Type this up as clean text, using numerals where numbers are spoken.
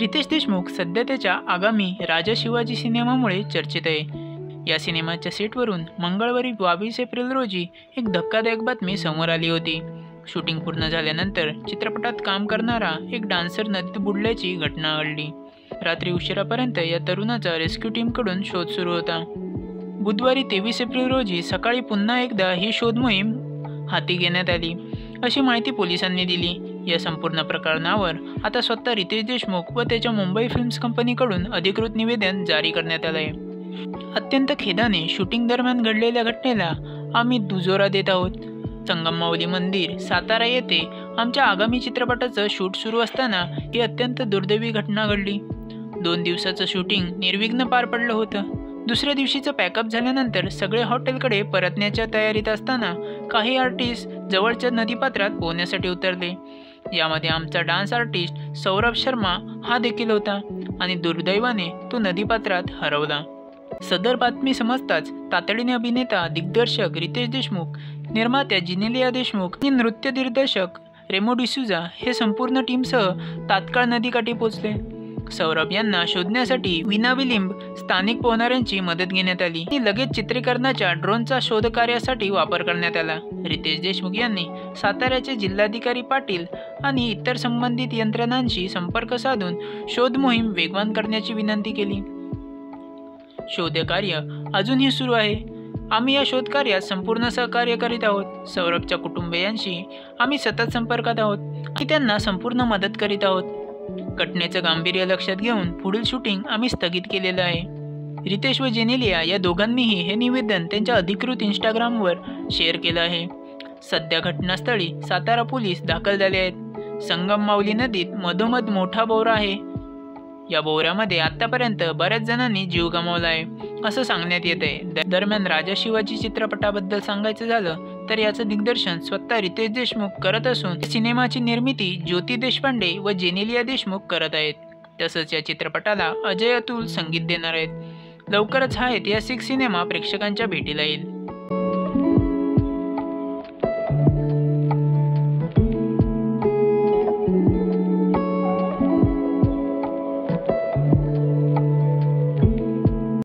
रितेश देशमुख सध्या त्याच्या आगामी राजा शिवाजी सिनेमामुळे चर्चेत आहे। या सिनेमाच्या सेटवरून मंगळवारी 22 एप्रिल रोजी एक धक्कादायक बातमी समोर आली होती। शूटिंग पूर्ण झाल्यानंतर चित्रपटात काम करणारा एक डान्सर नदीत बुडल्याची घटना घडली। रात्री उशिरापर्यंत या तरुणाचा रेस्क्यू टीमकडून शोध सुरू होता। बुधवारी 23 एप्रिल रोजी सकाळी पुन्हा एकदा ही शोध मोहीम हाती घेण्यात आली, अशी माहिती पोलिसांनी दिली। या संपूर्ण प्रकरणावर आता स्वतः रितेश देशमुख व त्याच्या मुंबई फिल्म्स कंपनीकडून अधिकृत निवेदन जारी करण्यात आलं आहे। अत्यंत खेदाने शूटिंग दरम्यान घडलेल्या घटनेला आम्ही दुजोरा देत आहोत। संगम माऊली मंदिर सातारा येथे आमच्या आगामी चित्रपटाचं शूट सुरू असताना ही अत्यंत दुर्दैवी घटना घडली। 2 दिवसाचं शूटिंग निर्विघ्न पार पडलं होतं। दुसऱ्या दिवशीचं पॅकअप झाल्यानंतर सगळे हॉटेलकडे परतण्याच्या तयारीत असताना काही आर्टिस्ट जवळच्या नदीपात्रात पोहण्यासाठी उतरले। यामध्ये आमचा डान्स आर्टिस्ट सौरभ शर्मा हा देखील होता आणि दुर्दैवाने तो नदीपात्रात हरवला। सदर बातमी समजताच तातडीने अभिनेता दिग्दर्शक रितेश देशमुख, निर्मात्या जिनेलिया देशमुख आणि नृत्य दिग्दर्शक रेमो डिसूजा हे संपूर्ण टीमसह तात्काळ नदीकाठी पोहोचले। सौरभ यांना शोधण्यासाठी विनाविलंब स्थानिक पोहणाऱ्यांची मदत घेण्यात आली आणि लगेच चित्रीकरणाच्या ड्रोनचा शोधकार्यासाठी वापर करण्यात आला। रितेश देशमुख यांनी साताऱ्याचे जिल्हाधिकारी पाटील आणि इतर संबंधित यंत्रणांशी संपर्क साधून शोध मोहीम वेगवान करण्याची विनंती केली। शोधकार्य अजूनही सुरू आहे। आम्ही या शोधकार्यात संपूर्ण सहकार्य करीत आहोत। सौरभच्या कुटुंबियांशी आम्ही सतत संपर्कात आहोत आणि त्यांना संपूर्ण मदत करीत आहोत। घटनेचं गांभीर्य लक्षात घेऊन पुढील शूटिंग आम्ही स्थगित केलेलं आहे। रितेश व जेनेलिया या दोघांनीही हे निवेदन त्यांच्या अधिकृत इंस्टाग्रामवर शेअर केलं आहे। सध्या घटनास्थळी सातारा पोलीस दाखल झाले आहेत। संगम माऊली नदीत मधोमध मोठा भोवरा आहे। या भोवऱ्यामध्ये आतापर्यंत बऱ्याच जणांनी जीव गमावला आहे असं सांगण्यात येत आहे। दरम्यान राजा शिवाजी चित्रपटाबद्दल सांगायचं झालं तर याचं दिग्दर्शन स्वतः रितेश देशमुख करत असून सिनेमाची निर्मिती ज्योती देशपांडे व जेनेलिया देशमुख करत आहेत। तसंच या चित्रपटाला अजय अतुल संगीत देणार आहेत। लवकरच हा ऐतिहासिक सिनेमा प्रेक्षकांच्या भेटीला येईल।